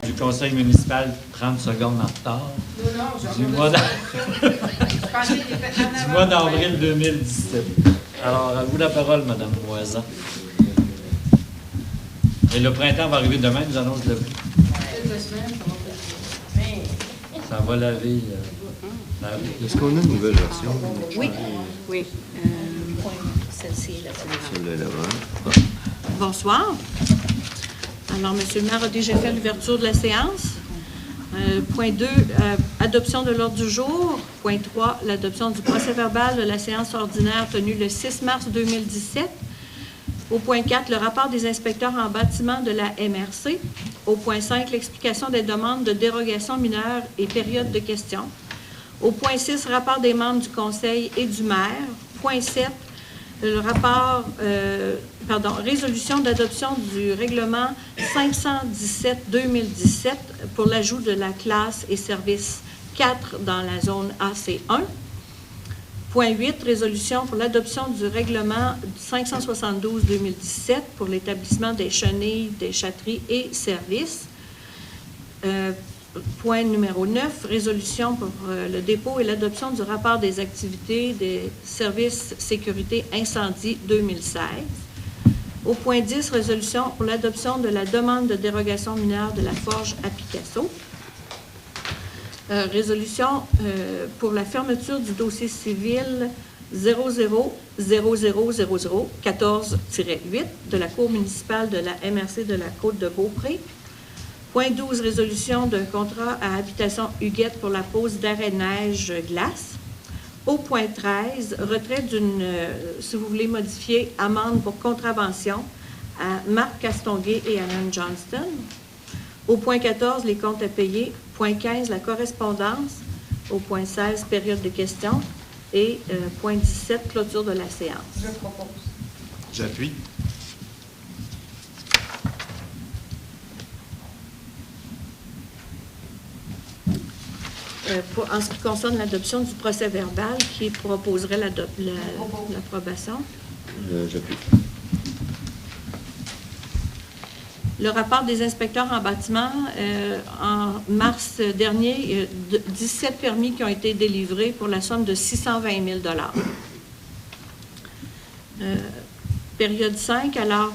Du conseil municipal, 30 secondes en retard. Du mois d'avril 2017. Alors, à vous la parole, Mme Moisan. Et le printemps va arriver demain, nous annonce le prix. Ça va laver la rue. Est-ce qu'on a une nouvelle version? Oui, oui. Celle-ci est la Celle-là, là. Bonsoir. Alors, M. le maire a déjà fait l'ouverture de la séance. Point 2, adoption de l'ordre du jour. Point 3, l'adoption du procès-verbal de la séance ordinaire tenue le 6 mars 2017. Au point 4, le rapport des inspecteurs en bâtiment de la MRC. Au point 5, l'explication des demandes de dérogation mineure et période de questions. Au point 6, rapport des membres du conseil et du maire. Point 7, le rapport, résolution d'adoption du règlement 517-2017 pour l'ajout de la classe et service 4 dans la zone AC1. Point 8, résolution pour l'adoption du règlement 572-2017 pour l'établissement des chenilles, des châteries et services. Point numéro 9, résolution pour le dépôt et l'adoption du rapport des activités des services sécurité incendie 2016. Au point 10, résolution pour l'adoption de la demande de dérogation mineure de la forge à Picasso. Résolution pour la fermeture du dossier civil 00000014-8 de la Cour municipale de la MRC de la Côte-de-Beaupré. Point 12, résolution d'un contrat à habitation Huguette pour la pose d'arrêt neige-glace. Au point 13, retrait d'une, si vous voulez modifier, amende pour contravention à Marc Castonguay et Alan Johnston. Au point 14, les comptes à payer. Point 15, la correspondance. Au point 16, période de questions. Et point 17, clôture de la séance. Je propose. J'appuie. En ce qui concerne l'adoption du procès-verbal, qui proposerait l'approbation? J'appuie. Le rapport des inspecteurs en bâtiment, en mars dernier, 17 permis qui ont été délivrés pour la somme de 620 000 Période 5, alors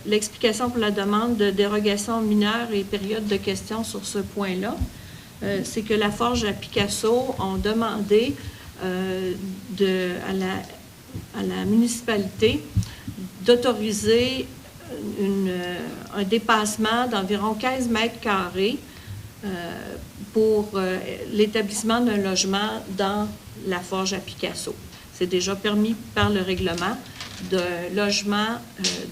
l'explication pour la demande de dérogation mineure et période de questions sur ce point-là, c'est que la forge à Picasso ont demandé à la municipalité d'autoriser un dépassement d'environ 15 mètres carrés pour l'établissement d'un logement dans la forge à Picasso. C'est déjà permis par le règlement de logement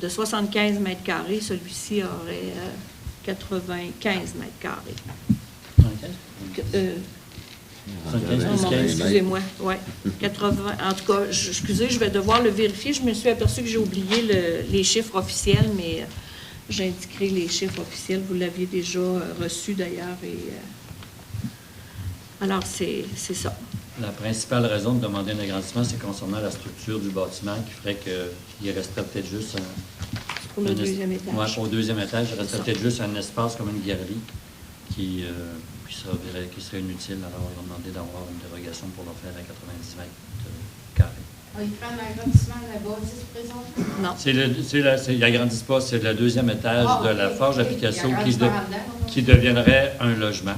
de 75 mètres carrés. Celui-ci aurait 95 mètres carrés. Excusez-moi, oui. 80. En tout cas, excusez, je vais devoir le vérifier. Je me suis aperçue que j'ai oublié les chiffres officiels, mais j'indiquerai les chiffres officiels. Vous l'aviez déjà reçu d'ailleurs. Alors, c'est ça. La principale raison de demander un agrandissement, c'est concernant la structure du bâtiment qui ferait qu'il resterait peut-être juste pour le deuxième étage. Oui, pour le deuxième étage, il resterait peut-être juste un espace comme une galerie qui serait inutile. Alors, ils ont demandé d'avoir une dérogation pour le faire à 90 mètres carrés. Ils prennent l'agrandissement de la bâtisse présente? Non. Ils n'agrandissent pas, c'est le deuxième étage de la forge à Picasso qui deviendrait un logement.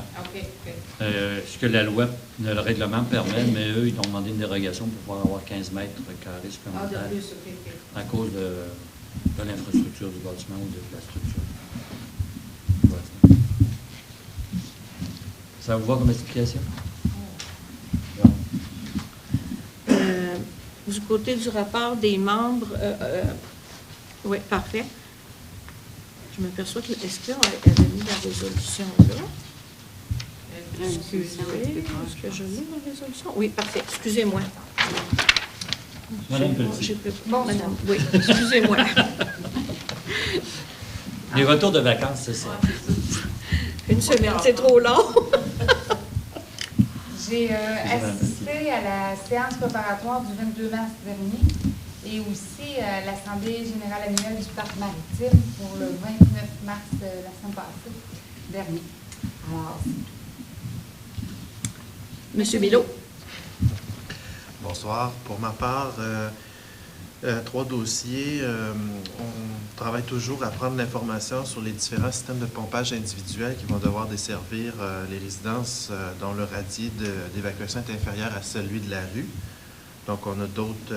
Ce que la loi, le règlement permet, mais eux, ils ont demandé une dérogation pour pouvoir avoir 15 mètres carrés supplémentaires à cause de l'infrastructure du bâtiment ou de la structure. Ça vous va comme explication? Du côté du rapport des membres, oui, parfait. Je m'aperçois que est-ce qu'on avait mis la résolution là? Excusez, est-ce que je lis la résolution? Oui, parfait. Excusez-moi. Madame Petit. Madame, oui, excusez-moi. Les retours de vacances, c'est ça. Une semaine, c'est trop long. J'ai assisté à la séance préparatoire du 22 mars dernier et aussi à l'Assemblée générale annuelle du Parc maritime pour le 29 mars, la semaine passée, dernier. Alors, Monsieur Milot. Bonsoir. Pour ma part, 3 dossiers. On travaille toujours à prendre l'information sur les différents systèmes de pompage individuels qui vont devoir desservir les résidences dont le radis d'évacuation est inférieur à celui de la rue. Donc, on a d'autres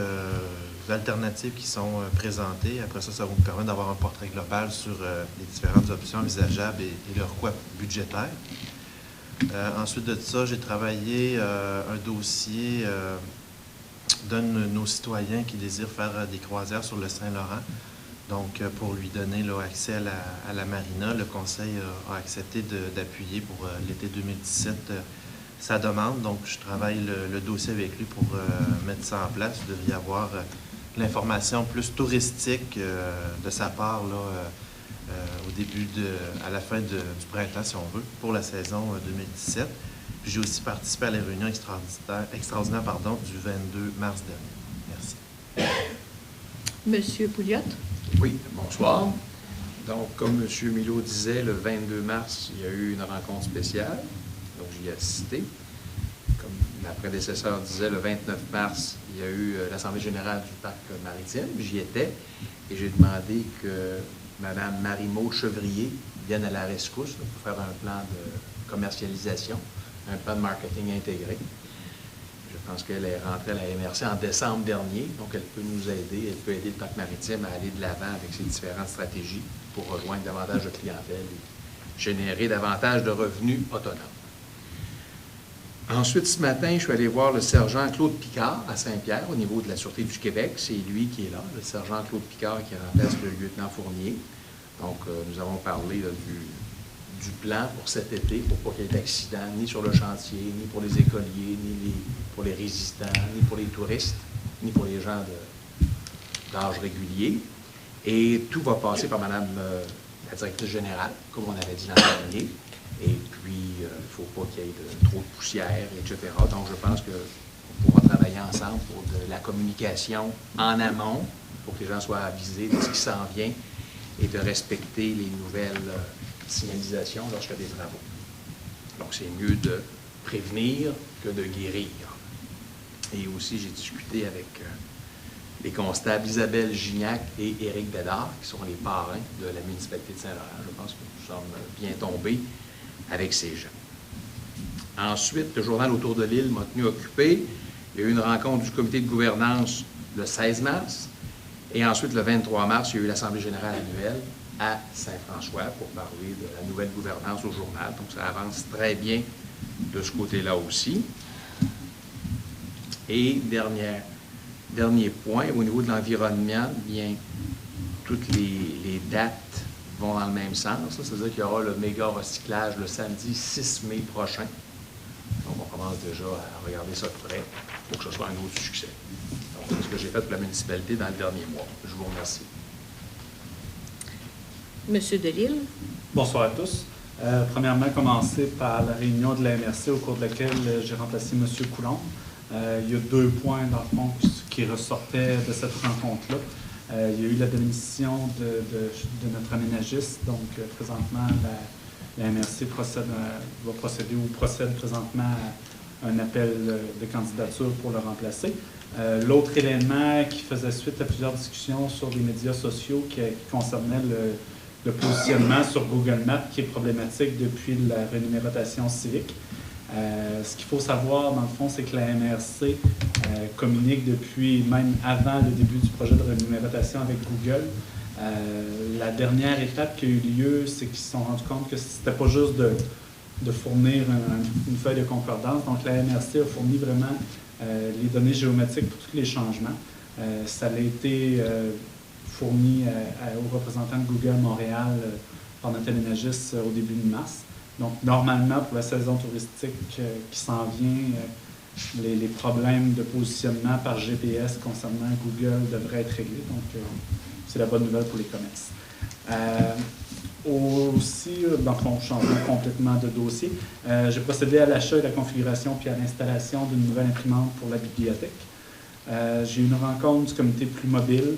alternatives qui sont présentées. Après ça, ça va nous permettre d'avoir un portrait global sur les différentes options envisageables et leur coût budgétaire. Ensuite de ça, j'ai travaillé un dossier d'un de nos citoyens qui désire faire des croisières sur le Saint-Laurent. Donc, pour lui donner accès à la marina, le conseil a accepté d'appuyer pour l'été 2017 sa demande. Donc, je travaille le dossier avec lui pour mettre ça en place. Vous devriez avoir l'information plus touristique de sa part à la fin du printemps, si on veut, pour la saison 2017. Puis j'ai aussi participé à la réunion extraordinaire du 22 mars dernier. Merci. Monsieur Pouliot. Oui, bonsoir. Donc, comme M. Milot disait, le 22 mars, il y a eu une rencontre spéciale. Donc, j'y ai assisté. Comme ma prédécesseur disait, le 29 mars, il y a eu l'Assemblée générale du Parc maritime. J'y étais et j'ai demandé que Mme Marie-Maud Chevrier vienne à la rescousse pour faire un plan de commercialisation, un plan de marketing intégré. Je pense qu'elle est rentrée à la MRC en décembre dernier, donc elle peut nous aider, elle peut aider le Parc maritime à aller de l'avant avec ses différentes stratégies pour rejoindre davantage de clientèle et générer davantage de revenus autonomes. Ensuite, ce matin, je suis allé voir le sergent Claude Picard à Saint-Pierre, au niveau de la Sûreté du Québec. C'est lui qui est là, le sergent Claude Picard qui remplace le lieutenant Fournier. Donc, nous avons parlé du plan pour cet été, pour pas qu'il y ait d'accidents, ni sur le chantier, ni pour les écoliers, ni pour les résistants, ni pour les touristes, ni pour les gens d'âge régulier. Et tout va passer par Mme la directrice générale, comme on avait dit l'an dernier. Et puis, il ne faut pas qu'il y ait trop de poussière, etc. Donc, je pense qu'on pourra travailler ensemble pour de la communication en amont, pour que les gens soient avisés de ce qui s'en vient et de respecter les nouvelles signalisations lorsqu'il y a des travaux. Donc, c'est mieux de prévenir que de guérir. Et aussi, j'ai discuté avec les constables Isabelle Gignac et Éric Bédard, qui sont les parrains de la municipalité de Saint-Laurent. Je pense que nous sommes bien tombés avec ces gens. Ensuite, le journal Autour de l'île m'a tenu occupé. Il y a eu une rencontre du comité de gouvernance le 16 mars. Et ensuite, le 23 mars, il y a eu l'Assemblée générale annuelle à Saint-François pour parler de la nouvelle gouvernance au journal. Donc, ça avance très bien de ce côté-là aussi. Et dernier point, au niveau de l'environnement, bien, toutes les dates vont dans le même sens. C'est-à-dire qu'il y aura le méga recyclage le samedi 6 mai prochain. Donc, on commence déjà à regarder ça de près pour que ce soit un autre succès. Donc, c'est ce que j'ai fait pour la municipalité dans le dernier mois. Je vous remercie. Monsieur Delisle. Bonsoir à tous. Premièrement, commencer par la réunion de la MRC au cours de laquelle j'ai remplacé M. Coulombe. Il y a 2 points, dans le fond, qui ressortaient de cette rencontre-là. Il y a eu la démission de notre aménagiste. Donc, présentement, la MRC va procéder ou procède présentement à un appel de candidature pour le remplacer. L'autre élément qui faisait suite à plusieurs discussions sur les médias sociaux qui concernait le positionnement sur Google Maps qui est problématique depuis la renumération civique. Ce qu'il faut savoir, dans le fond, c'est que la MRC communique depuis, même avant le début du projet de renumération avec Google. La dernière étape qui a eu lieu, c'est qu'ils se sont rendus compte que c'était pas juste de fournir une feuille de concordance. Donc, la MRC a fourni vraiment les données géométriques pour tous les changements. Ça a été fourni aux représentants de Google Montréal par notre aménagiste au début de mars. Donc, normalement, pour la saison touristique qui s'en vient, les problèmes de positionnement par GPS concernant Google devraient être réglés. Donc, c'est la bonne nouvelle pour les commerces. Aussi, dans mon changement complètement de dossier, j'ai procédé à l'achat et la configuration puis à l'installation d'une nouvelle imprimante pour la bibliothèque. J'ai eu une rencontre du comité Plus Mobile.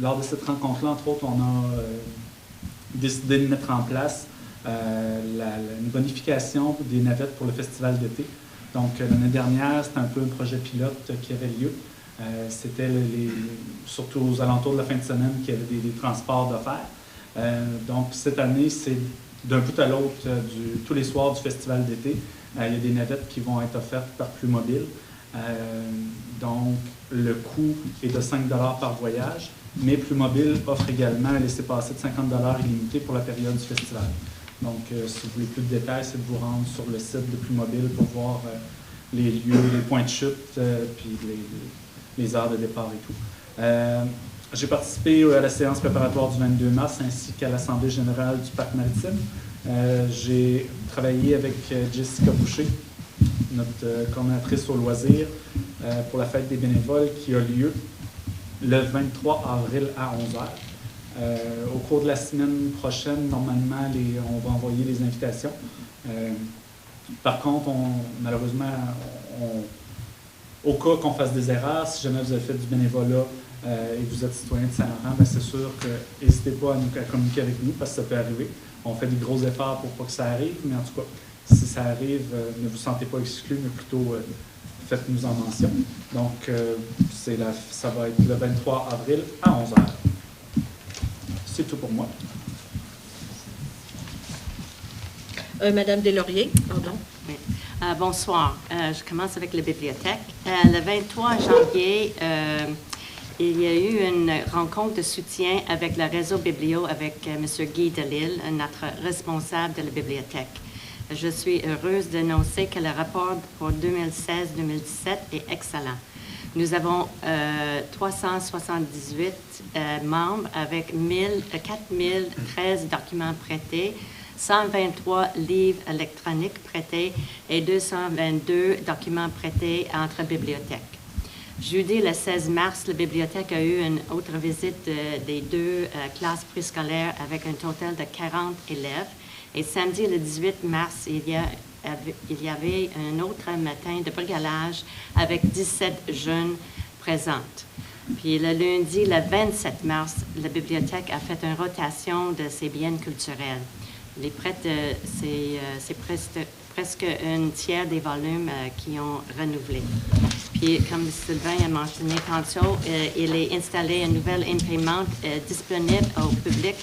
Lors de cette rencontre-là, entre autres, on a décidé de mettre en place une bonification des navettes pour le festival d'été. Donc, l'année dernière, c'était un peu un projet pilote qui avait lieu. C'était surtout aux alentours de la fin de semaine qu'il y avait des transports d'offerts. Donc, cette année, c'est d'un bout à l'autre, tous les soirs du festival d'été. Il y a des navettes qui vont être offertes par Plus Mobile. Donc, le coût est de 5 $ par voyage, mais Plus Mobile offre également un laissez-passer de 50 $ illimité pour la période du festival. Donc, si vous voulez plus de détails, c'est de vous rendre sur le site de Plus Mobile pour voir les lieux, les points de chute, puis les heures de départ et tout. J'ai participé à la séance préparatoire du 22 mars ainsi qu'à l'Assemblée générale du Parc maritime. J'ai travaillé avec Jessica Boucher, notre coordonnatrice au loisir, pour la fête des bénévoles qui a lieu le 23 avril à 11h. Au cours de la semaine prochaine, normalement, on va envoyer les invitations. Par contre, malheureusement, au cas qu'on fasse des erreurs, si jamais vous avez fait du bénévolat et vous êtes citoyen de Saint-Laurent, c'est sûr que n'hésitez pas à communiquer avec nous parce que ça peut arriver. On fait des gros efforts pour pas que ça arrive, mais en tout cas, si ça arrive, ne vous sentez pas exclu, mais plutôt faites-nous en mention. Donc, ça va être le 23 avril à 11h. C'est tout pour moi. Madame Deslauriers, pardon. Oui. Bonsoir. Je commence avec la bibliothèque. Le 23 janvier, il y a eu une rencontre de soutien avec le réseau Biblio avec M. Guy Delisle, notre responsable de la bibliothèque. Je suis heureuse d'annoncer que le rapport pour 2016-2017 est excellent. Nous avons 378 membres avec 4013 documents prêtés, 123 livres électroniques prêtés et 222 documents prêtés entre bibliothèques. Jeudi, le 16 mars, la bibliothèque a eu une autre visite des 2 classes préscolaires avec un total de 40 élèves. Et samedi, le 18 mars, il y avait un autre matin de bricolage avec 17 jeunes présentes. Puis le lundi, le 27 mars, la bibliothèque a fait une rotation de ses biens culturels. Les prêts, c'est presque un tiers des volumes qui ont renouvelé. Puis, comme Sylvain a mentionné tantôt, il est installé une nouvelle imprimante disponible au public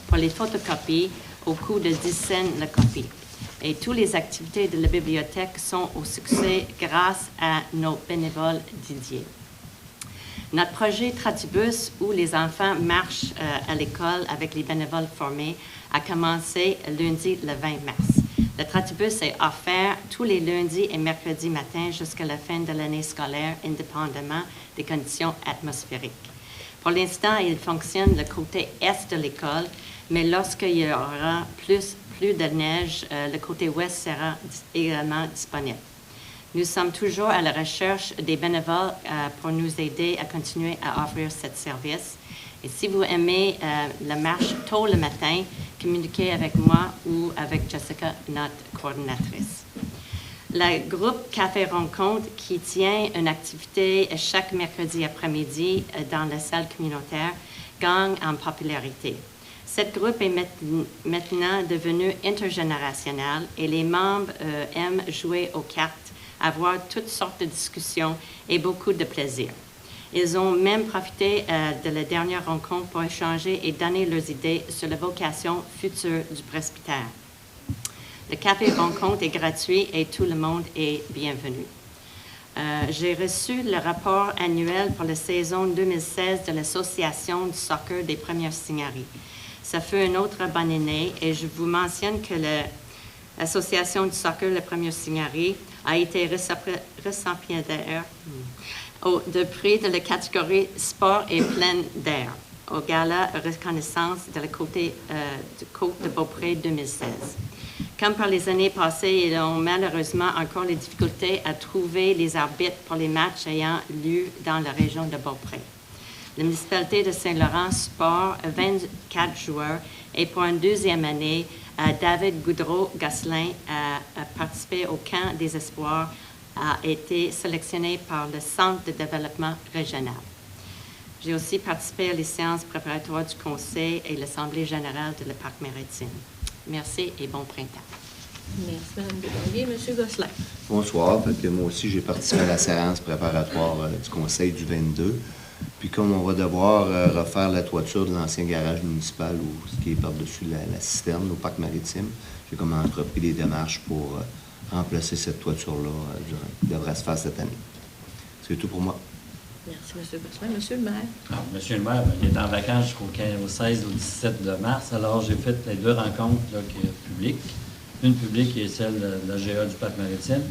pour les photocopies au coût de 10 cents la copie. Et toutes les activités de la bibliothèque sont au succès grâce à nos bénévoles dédiés. Notre projet Tratibus, où les enfants marchent à l'école avec les bénévoles formés, a commencé lundi le 20 mars. Le Tratibus est offert tous les lundis et mercredis matin jusqu'à la fin de l'année scolaire, indépendamment des conditions atmosphériques. Pour l'instant, il fonctionne le côté est de l'école, mais lorsqu'il y aura plus de neige, le côté ouest sera également disponible. Nous sommes toujours à la recherche des bénévoles pour nous aider à continuer à offrir ce service. Et si vous aimez la marche tôt le matin, communiquez avec moi ou avec Jessica, notre coordinatrice. Le groupe Café Rencontre, qui tient une activité chaque mercredi après-midi dans la salle communautaire, gagne en popularité. Cette groupe est maintenant devenu intergénérationnel et les membres aiment jouer aux cartes, avoir toutes sortes de discussions et beaucoup de plaisir. Ils ont même profité de la dernière rencontre pour échanger et donner leurs idées sur la vocation future du presbytère. Le Café Rencontre est gratuit et tout le monde est bienvenu. J'ai reçu le rapport annuel pour la saison 2016 de l'Association du soccer des Premières Signaries. Ça fait une autre bonne année et je vous mentionne que l'Association du soccer des Premières Signaries a été récipiendaire de prix de la catégorie sport et plein d'air au gala reconnaissance de la Côte de Beaupré 2016. Comme par les années passées, ils ont malheureusement encore les difficultés à trouver les arbitres pour les matchs ayant lieu dans la région de Beaupré. La municipalité de Saint-Laurent supporte 24 joueurs et pour une deuxième année, David Goudreau-Gosselin a participé au camp des espoirs, a été sélectionné par le Centre de développement régional. J'ai aussi participé à les séances préparatoires du Conseil et l'Assemblée générale de la Parc maritime. Merci et bon printemps. Merci, Mme Desrosiers. M. Gosselin. Bonsoir. Fait que moi aussi, j'ai participé à la séance préparatoire du Conseil du 22. Puis comme on va devoir refaire la toiture de l'ancien garage municipal, ou ce qui est par-dessus la citerne au parc maritime, j'ai comme entrepris des démarches pour remplacer cette toiture-là qui devrait se faire cette année. C'est tout pour moi. Merci, M. Gosselin. Monsieur le maire. Alors, Monsieur le maire, il est en vacances au 16 au 17 de mars. Alors, j'ai fait les 2 rencontres là, publiques. Une publique et celle de la GA du parc maritime.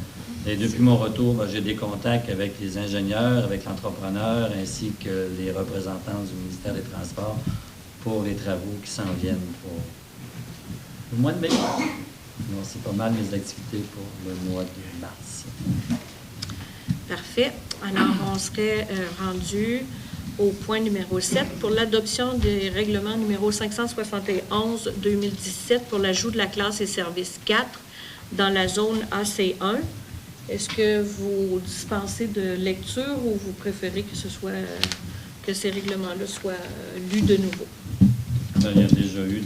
Et depuis mon retour, j'ai des contacts avec les ingénieurs, avec l'entrepreneur, ainsi que les représentants du ministère des Transports pour les travaux qui s'en viennent pour le mois de mai. Donc, c'est pas mal mes activités pour le mois de mars. Parfait. Alors, on serait rendu au point numéro 7 pour l'adoption des règlements numéro 571-2017 pour l'ajout de la classe et service 4 dans la zone AC1. Est-ce que vous dispensez de lecture ou vous préférez que ces règlements-là soient lus de nouveau? Il y a déjà eu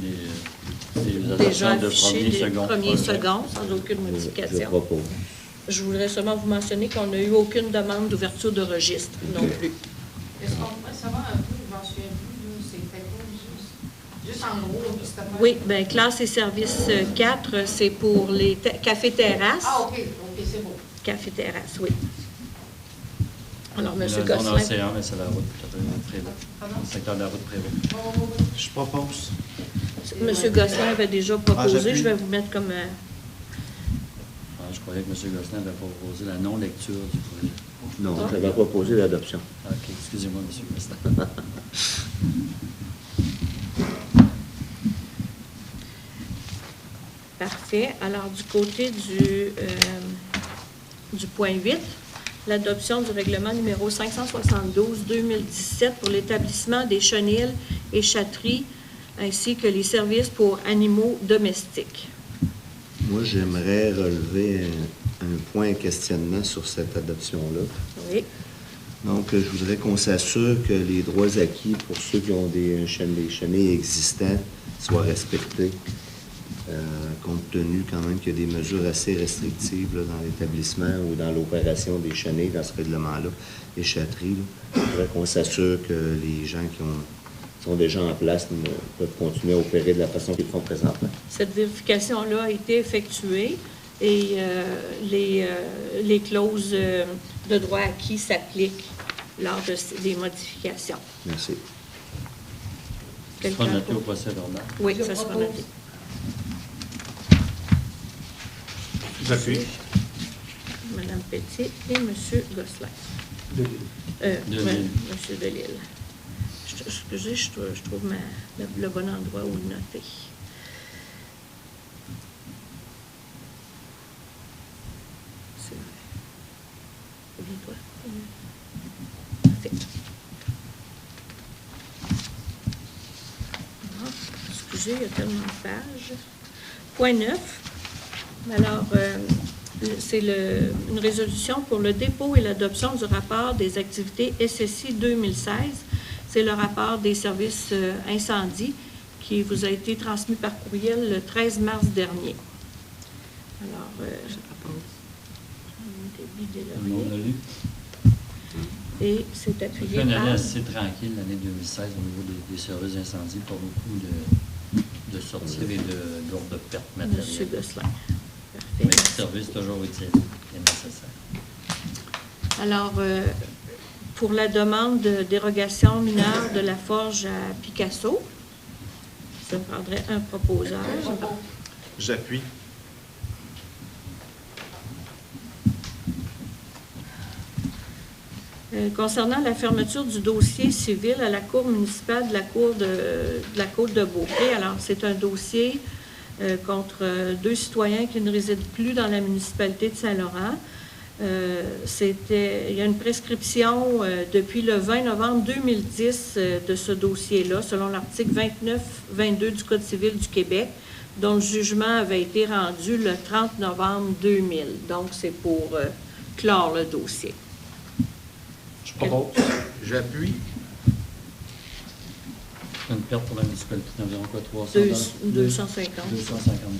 des adoptions de premiers seconds, sans aucune modification. Je propose. Je voudrais seulement vous mentionner qu'on n'a eu aucune demande d'ouverture de registre non plus. Est-ce qu'on pourrait savoir un peu, je m'en souviens plus, c'était quoi, juste en gros, c'était pas... Oui, bien, classe et service 4, c'est pour les cafés-terrasses. Ah, OK, c'est beau. Café-terrasse, oui. Alors, M. La zone Gosselin. océan, mais c'est la route Prévost. Le secteur de la route Prévost. Je propose. M. Gosselin avait déjà proposé. j'appuie. Je vais vous mettre comme... Je croyais que M. Gosselin avait proposé la non-lecture du projet. Non, j'avais proposé l'adoption. OK, excusez-moi, M. Gosselin. Parfait. Alors, du côté du point 8, l'adoption du règlement numéro 572-2017 pour l'établissement des chenils et chatteries, ainsi que les services pour animaux domestiques. Moi, j'aimerais relever un point de questionnement sur cette adoption-là. Oui. Donc, je voudrais qu'on s'assure que les droits acquis pour ceux qui ont des chenilles existants soient respectés, compte tenu quand même qu'il y a des mesures assez restrictives là, dans l'établissement ou dans l'opération des chenilles dans ce règlement-là, les chatteries. Je voudrais qu'on s'assure que les gens qui sont déjà en place peuvent continuer à opérer de la façon qu'ils le font présentement. Cette vérification-là a été effectuée et les clauses de droit acquis s'appliquent lors des modifications. Merci. Ce sera noté au procès verbal. Oui, ça sera noté. J'appuie. Mme Petit et M. Gosselin. Delisle. M. Delisle. Excusez, je trouve le bon endroit où le noter. C'est vrai. Oublie-toi. Parfait. Ah, excusez, il y a tellement de pages. Point 9. Alors, c'est une résolution pour le dépôt et l'adoption du rapport des activités SSI 2016. C'est le rapport des services incendie qui vous a été transmis par courriel le 13 mars dernier. Alors, je propose. On l'a lu. Et c'est Ça appuyé fait une année par... assez tranquille, l'année 2016, au niveau des services d'incendie, pas beaucoup de sorties et de lourdes pertes M. matérielles. Gosselin. Mais Parfait. le service toujours utile et nécessaire. Alors, pour la demande de dérogation mineure de la forge à Picasso, je prendrais un proposeur. J'appuie. Concernant la fermeture du dossier civil à la Cour municipale de la Côte de Beaupré, alors c'est un dossier contre 2 citoyens qui ne résident plus dans la municipalité de Saint-Laurent. Il y a une prescription depuis le 20 novembre 2010 de ce dossier-là, selon l'article 29-22 du Code civil du Québec, dont le jugement avait été rendu le 30 novembre 2000. Donc, c'est pour clore le dossier. Je propose. J'appuie. C'est une perte pour la municipalité d'environ quoi, 300 250. 250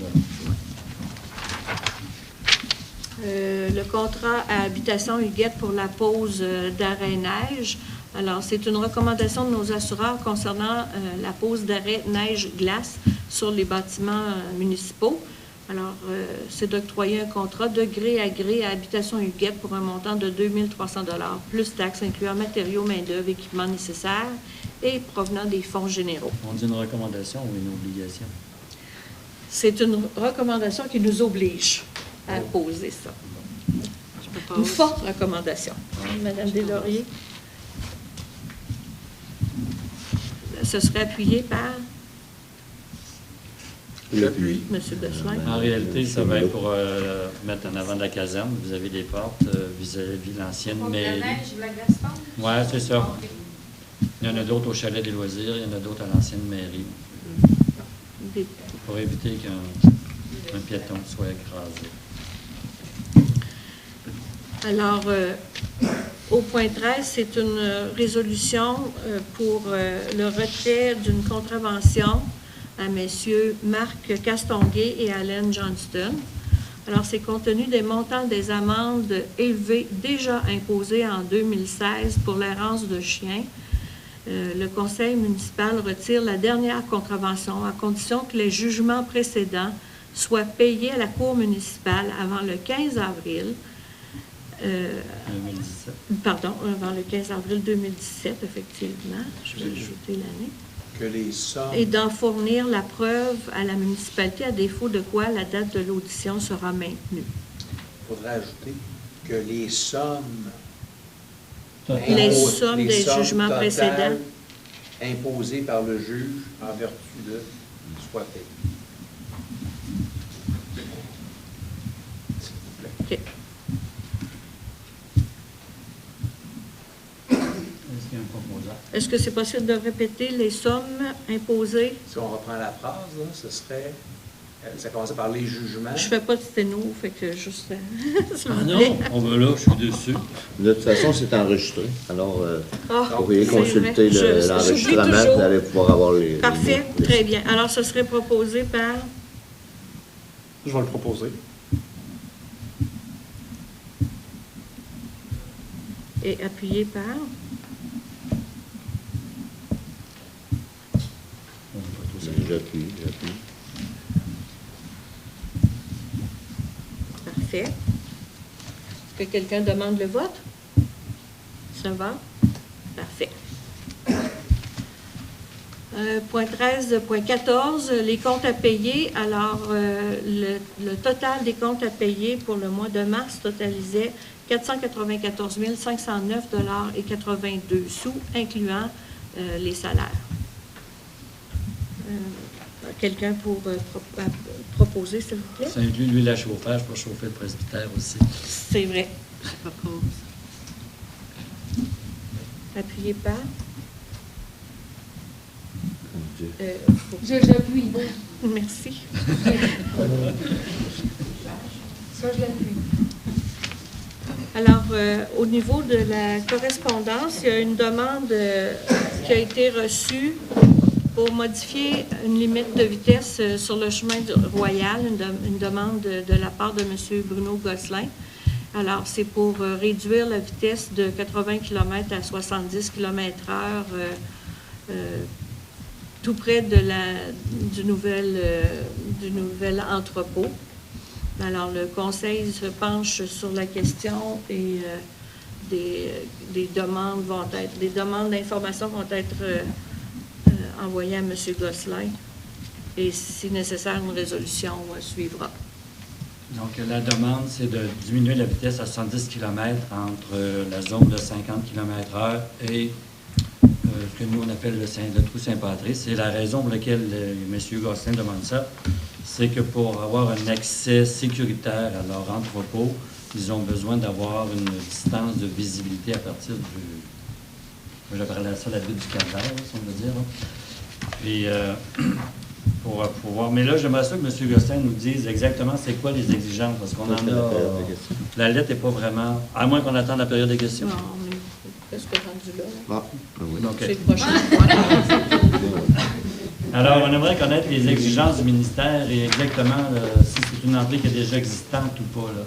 Le contrat à Habitation Huguette pour la pose d'arrêt neige. Alors, c'est une recommandation de nos assureurs concernant la pose d'arrêt neige-glace sur les bâtiments municipaux. Alors, c'est d'octroyer un contrat de gré à gré à Habitation Huguette pour un montant de 2 300 $, plus taxes incluant matériaux, main-d'œuvre, équipements nécessaires et provenant des fonds généraux. On dit une recommandation ou une obligation? C'est une recommandation qui nous oblige à poser ça. Une forte recommandation. Madame Deslauriers. Ce serait appuyé par L'appui. M. Gosselin. En réalité, ça va être pour mettre en avant de la caserne. Vous avez des portes vis-à-vis de l'ancienne mairie. La neige, la glace fondue? Oui, c'est ça. OK. Il y en a d'autres au chalet des loisirs, il y en a d'autres à l'ancienne mairie. Pour éviter qu'un piéton soit écrasé. Alors, au point 13, c'est une résolution pour le retrait d'une contravention à messieurs Marc Castonguay et Allen Johnston. Alors, c'est compte tenu des montants des amendes élevées déjà imposées en 2016 pour l'errance de chiens. Le conseil municipal retire la dernière contravention à condition que les jugements précédents soient payés à la cour municipale avant le 15 avril. 2017. Pardon, avant le 15 avril 2017, effectivement. Je vais ajouter l'année. Que les sommes... Et d'en fournir la preuve à la municipalité, à défaut de quoi la date de l'audition sera maintenue. Il faudrait ajouter que les sommes... Les sommes des jugements totales précédents imposées par le juge en vertu de soient payées. S'il vous plaît. OK. Est-ce qu'il y a un proposant? Est-ce que c'est possible de répéter les sommes imposées? Si on reprend la phrase, là, ce serait... Ça commençait par les jugements. Je ne fais pas de sténo, fait que juste... s'il vous Ah non, plaît. on va là, je suis dessus. De toute façon, c'est enregistré. Alors, Ah, vous pouvez c'est consulter vrai. l'enregistrement, J'oublie toujours. vous allez pouvoir avoir les... Parfait, les- très bien. Alors, ce serait proposé par... Je vais le proposer. Et appuyé par... J'appuie. Parfait. Est-ce que quelqu'un demande le vote? Ça va? Parfait. Point 13, point 14, les comptes à payer. Alors, le total des comptes à payer pour le mois de mars totalisait 494 509,82 $, incluant les salaires. Quelqu'un pour proposer, s'il vous plaît? Ça inclut l'huile à chauffage pour chauffer le presbytère aussi. C'est vrai. Je propose. Appuyé par... J'appuie. Merci. Ça, je l'appuie. Alors, au niveau de la correspondance, il y a une demande qui a été reçue pour modifier une limite de vitesse sur le chemin royal, une demande de la part de M. Bruno Gosselin. Alors, c'est pour réduire la vitesse de 80 km à 70 km/h tout près de du nouvel entrepôt. Alors, le conseil se penche sur la question et des demandes d'information vont être envoyées à M. Gosselin. Et si nécessaire, une résolution suivra. Donc, la demande, c'est de diminuer la vitesse à 70 km entre la zone de 50 km/h et ce que nous, on appelle le trou Saint-Patrice. C'est la raison pour laquelle M. Gosselin demande ça. C'est que pour avoir un accès sécuritaire à leur entrepôt, ils ont besoin d'avoir une distance de visibilité à partir du... J'appellerais ça la butte du calvaire, si on veut dire. Là. Puis, pour pouvoir... Mais là, j'aimerais ça que M. Gosselin nous dise exactement c'est quoi les exigences, parce qu'on en a... La lettre n'est pas vraiment... À moins qu'on attende la période des questions. Non, mais qu'est-ce que rendu là? Ah, oui. Donc, C'est le prochain point. Alors, on aimerait connaître les exigences du ministère et exactement si c'est une entrée qui est déjà existante ou pas. Là.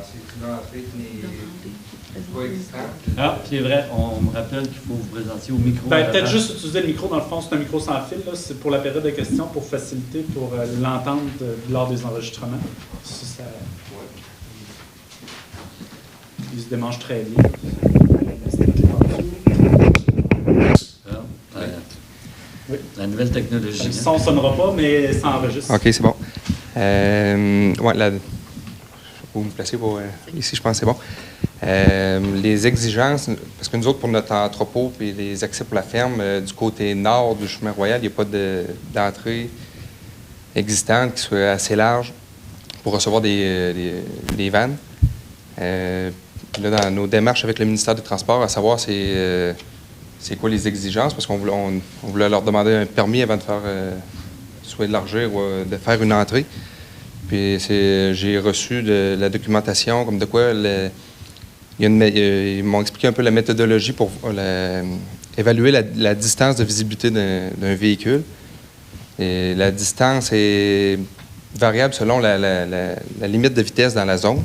C'est une entrée qui n'est pas existante. Ah, c'est vrai, on me rappelle qu'il faut vous présenter au micro. Peut-être juste utiliser le micro. Dans le fond, c'est un micro sans fil. C'est pour la période de questions, pour faciliter, pour l'entendre lors des enregistrements. Ça, il se démange très bien. Oui. La nouvelle technologie. Le son ne sonnera pas, mais ça enregistre. OK, c'est bon. Vous me placez pour... ici, je pense que c'est bon. Les exigences, parce que nous autres, pour notre entrepôt et les accès pour la ferme, du côté nord du chemin royal, il n'y a pas d'entrée existante qui soit assez large pour recevoir des vannes. Là, dans nos démarches avec le ministère des Transports, à savoir c'est quoi les exigences, parce qu'on voulait leur demander un permis avant de faire, soit élargir ou de faire une entrée. Puis j'ai reçu de la documentation, comme de quoi ils m'ont expliqué un peu la méthodologie pour évaluer la distance de visibilité d'un véhicule. Et la distance est variable selon la limite de vitesse dans la zone.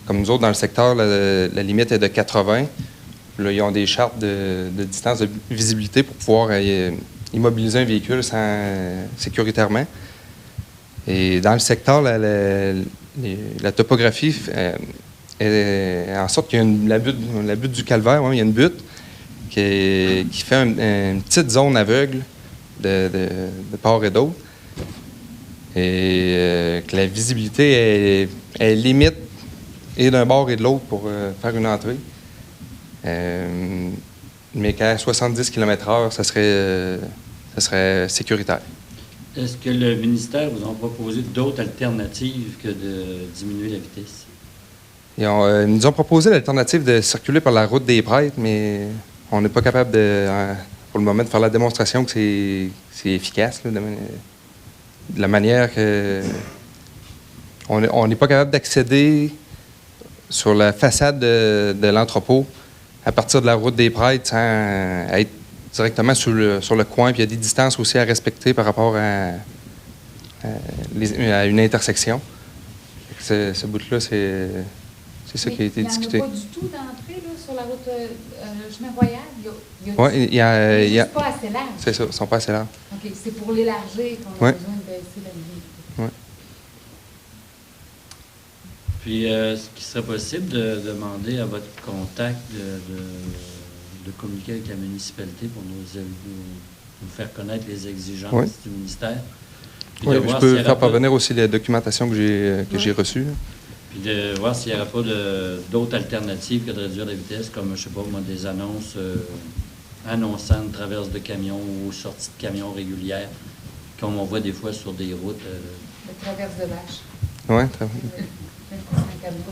Comme nous autres, dans le secteur, la limite est de 80. Là, ils ont des chartes de distance de visibilité pour pouvoir immobiliser un véhicule sécuritairement. Et dans le secteur, la topographie est en sorte qu'il y a la butte du Calvaire, il y a une butte qui fait une petite zone aveugle de part et d'autre. Et que la visibilité est limite et d'un bord et de l'autre pour faire une entrée. Mais qu'à 70 km/h, ça serait sécuritaire. Est-ce que le ministère vous a proposé d'autres alternatives que de diminuer la vitesse? Ils nous ont proposé l'alternative de circuler par la route des Prêtres, mais on n'est pas capable, pour le moment, de faire la démonstration que c'est efficace, là, de la manière que... On n'est pas capable d'accéder sur la façade de l'entrepôt à partir de la route des Prêtres sans être directement sur le coin. Puis il y a des distances aussi à respecter par rapport à une intersection. Ce bout-là, c'est ça qui a été discuté. Il n'y en a pas du tout d'entrée sur la route chemin royal? Oui, il y a pas assez large. C'est ça, ils ne sont pas assez larges. OK, c'est pour l'élargir qu'on a besoin de baisser la limite. Oui. Puis, est-ce qu'il serait possible de demander à votre contact de communiquer avec la municipalité pour nous faire connaître les exigences du ministère? Oui, je peux faire parvenir aussi la documentation que j'ai reçue. Puis de voir s'il n'y aurait pas d'autres alternatives que de réduire la vitesse, comme, je ne sais pas, moi, des annonces annonçant une traverse de camions ou sortie de camions régulières, comme on voit des fois sur des routes. La traverse de vache. Oui,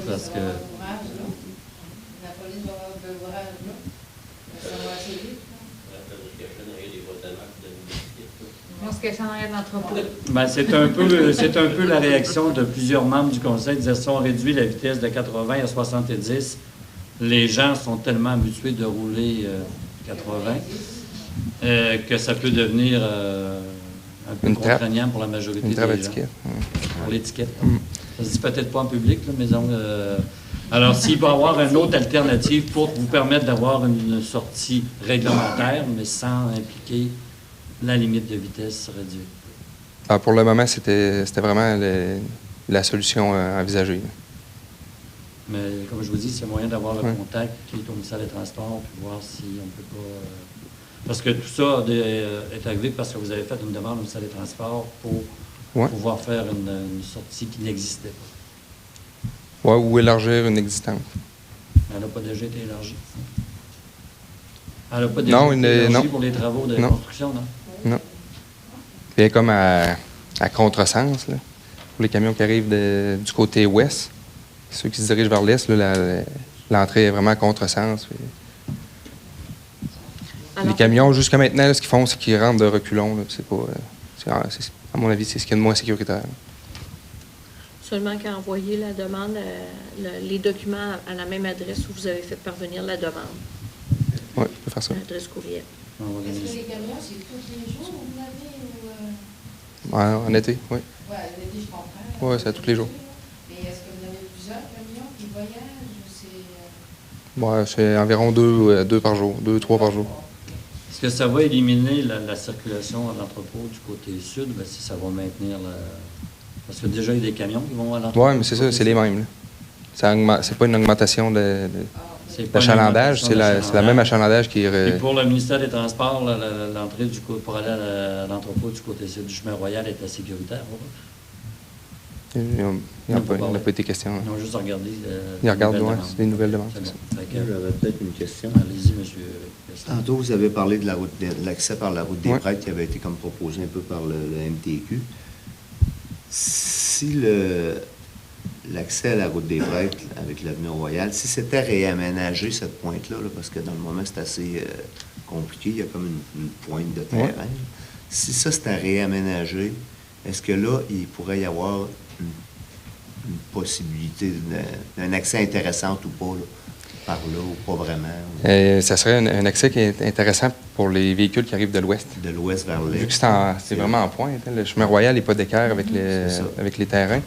parce que... La police va avoir de l'ouvrage là. Ça va assez vite. On se cache en arrière de l'entrepôt. Ben, c'est un peu la réaction de plusieurs membres du Conseil. Ils disaient, si on réduit la vitesse de 80 à 70, les gens sont tellement habitués de rouler 80 que ça peut devenir un peu contraignant pour la majorité des gens. Pour l'étiquette. Ça se dit peut-être pas en public, là, mais alors, s'il va y avoir une autre alternative pour vous permettre d'avoir une sortie réglementaire, mais sans impliquer la limite de vitesse réduite. Pour le moment, c'était vraiment la solution envisagée. Mais comme je vous dis, c'est moyen d'avoir le contact qui est au ministère des Transports, puis voir si on peut pas... Parce que tout ça est arrivé parce que vous avez fait une demande au ministère des Transports pour pouvoir faire une sortie qui n'existait pas. Oui, ou élargir une existante. Elle n'a pas déjà été élargie. Elle n'a pas déjà été élargie pour les travaux de construction, non? Non. Elle est comme à contresens, là, pour les camions qui arrivent du côté ouest. Ceux qui se dirigent vers l'est, l'entrée est vraiment à contresens. Les camions, jusqu'à maintenant, là, ce qu'ils font, c'est qu'ils rentrent de reculons. Là, à mon avis, c'est ce qu'il y a de moins sécuritaire. Seulement qu'à envoyer la demande, les documents à la même adresse où vous avez fait parvenir la demande. Oui, je peux faire ça. L'adresse courriel. Est-ce que les camions, c'est tous les jours où vous avez En été, oui. Oui, l'été, je comprends. Oui, c'est à tous les jours. Mais est-ce que vous avez plusieurs camions qui voyagent ou c'est... Ouais, c'est environ 2 par jour, 2-3 par jour. Est-ce que ça va éliminer la circulation à l'entrepôt du côté sud? Ben, si ça va maintenir la... Parce que déjà, il y a des camions qui vont à l'entrepôt. Oui, mais c'est ça, c'est les mêmes. C'est pas une augmentation d'achalandage, c'est la même achalandage qui est... Et pour le ministère des Transports, l'entrée pour aller à l'entrepôt du côté sud du chemin Royal est sécuritaire? Il n'y a pas été question. Ils ont juste regardé ils regardent, oui, c'est des nouvelles demandes. J'avais peut-être une question. Allez-y, monsieur. Tantôt, vous avez parlé de l'accès par la route des prêtres qui avait été comme proposé un peu par le MTQ. Si l'accès à la route des prêtres avec l'avenue Royale, si c'était réaménagé, cette pointe-là, parce que dans le moment, c'est assez compliqué, il y a comme une pointe de terrain. Ouais. Si ça, c'était réaménagé, est-ce que là, il pourrait y avoir une possibilité d'un accès intéressant ou pas, là, par là, ou pas vraiment? Ça serait un accès qui est intéressant pour les véhicules qui arrivent de l'ouest. De l'ouest vers l'est. Vu que c'est vraiment en pointe, hein, le chemin Royal n'est pas d'équerre avec les terrains.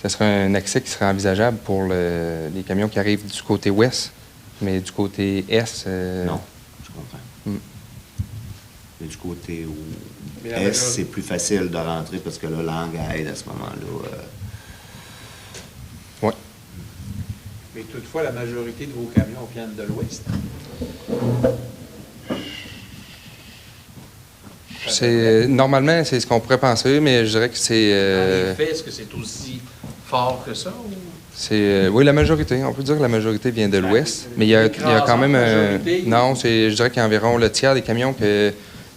Ça serait un accès qui serait envisageable pour les camions qui arrivent du côté ouest, mais du côté est... Non, je comprends. Mais du côté est, c'est plus facile de rentrer parce que là, l'angle aide à ce moment-là. Oui. Mais toutefois, la majorité de vos camions viennent de l'ouest. Normalement, c'est ce qu'on pourrait penser, mais je dirais que c'est... En effet, est-ce que c'est aussi fort que ça? Ou... oui, la majorité. On peut dire que la majorité vient de l'ouest, mais il y a quand même... non, je dirais qu'il y a environ le tiers des camions que...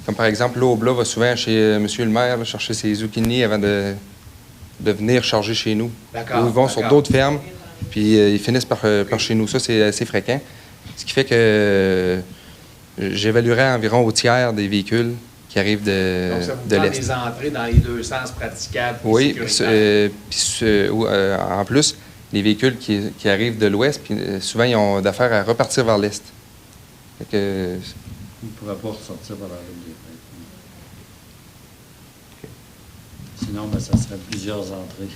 Comme par exemple, l'Aubla va souvent chez M. le maire chercher ses zucchini avant de venir charger chez nous. Ou ils vont sur d'autres fermes, puis ils finissent par chez nous. Ça, c'est assez fréquent. Ce qui fait que j'évaluerais environ au tiers des véhicules qui arrivent de l'Est. Donc, ça vous prend des entrées dans les deux sens praticables. Oui, en plus, les véhicules qui arrivent de l'Ouest, puis souvent, ils ont d'affaires à repartir vers l'Est. Ils ne pourraient pas ressortir par la route des prêtres. Sinon, ben, ça serait plusieurs entrées.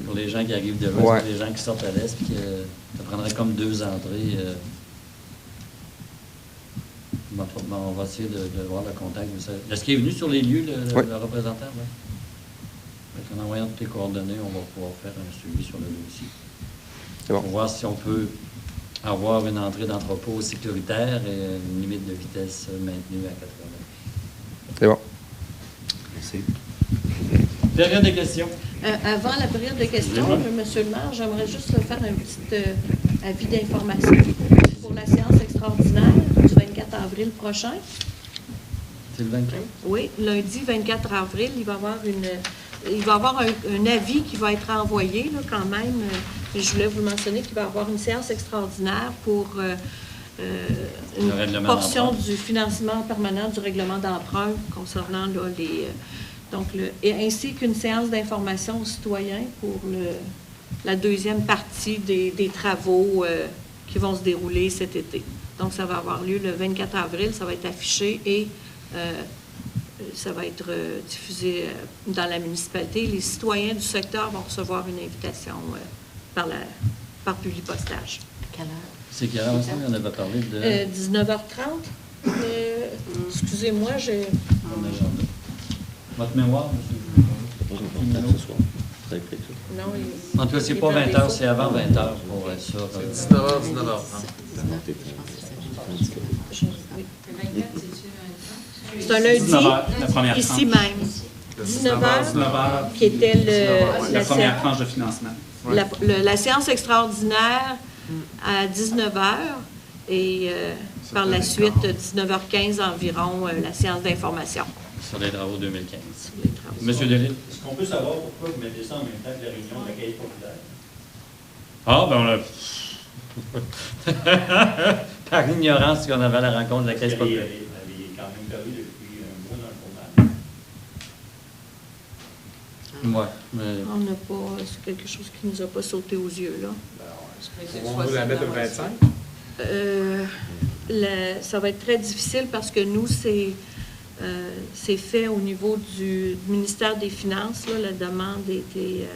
Pour les gens qui arrivent de l'Ouest, pour les gens qui sortent à l'Est, puis ça prendrait comme 2 entrées. On va essayer de voir le contact. Est-ce qu'il est venu sur les lieux, le représentant? Oui. En envoyant toutes les coordonnées, on va pouvoir faire un suivi sur le dossier. C'est bon. Pour voir si on peut avoir une entrée d'entrepôt sécuritaire et une limite de vitesse maintenue à 80. C'est bon. Merci. Période de questions. Avant la période de questions, M. le maire, j'aimerais juste faire un petit avis d'information pour la séance extraordinaire du 24 avril prochain. C'est le 24? Oui, lundi 24 avril, il va y avoir un avis qui va être envoyé là, quand même. Je voulais vous mentionner qu'il va y avoir une séance extraordinaire pour une portion du financement permanent du règlement d'emprunt concernant là, et ainsi qu'une séance d'information aux citoyens pour la deuxième partie des travaux qui vont se dérouler cet été. Donc, ça va avoir lieu le 24 avril, ça va être affiché et ça va être diffusé dans la municipalité. Les citoyens du secteur vont recevoir une invitation par publipostage. Quelle heure? C'est quelle heure, on avait parlé de... 19h30. Excusez-moi, j'ai... Votre mémoire, monsieur? Ce soir. Non, en tout cas, c'est pas 20h, c'est avant 20h pour être sûr. C'est 19h, 19h. C'est un lundi, ici même. 19h, qui était la première tranche de financement. La séance extraordinaire à 19h et par la suite, 19h15 environ, la séance d'information. Sur les travaux 2015. Monsieur Delisle. Est-ce qu'on peut savoir pourquoi vous mettez ça en même temps que la réunion de la Caisse populaire? Ah, ben on a... Par ignorance qu'on avait la rencontre de la Caisse populaire. Elle est quand même parue depuis un mois dans le journal. Oui, mais... On n'a pas... C'est quelque chose qui ne nous a pas sauté aux yeux, là. On va la mettre au 25? Ça va être très difficile parce que nous, c'est c'est fait au niveau du ministère des Finances. Là, la demande a été...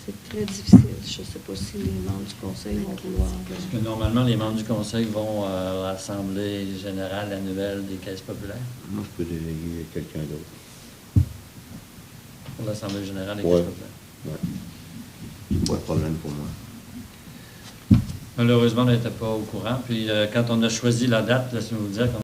c'est très difficile. Je ne sais pas si les membres du conseil vont vouloir... Parce que normalement, les membres du conseil vont à l'Assemblée générale annuelle des caisses populaires. Moi, je peux déléguer quelqu'un d'autre. Pour l'Assemblée générale des Ouais. caisses populaires. Oui. Pas de problème pour moi. Malheureusement, on n'était pas au courant. Puis quand on a choisi la date, laissez-moi vous dire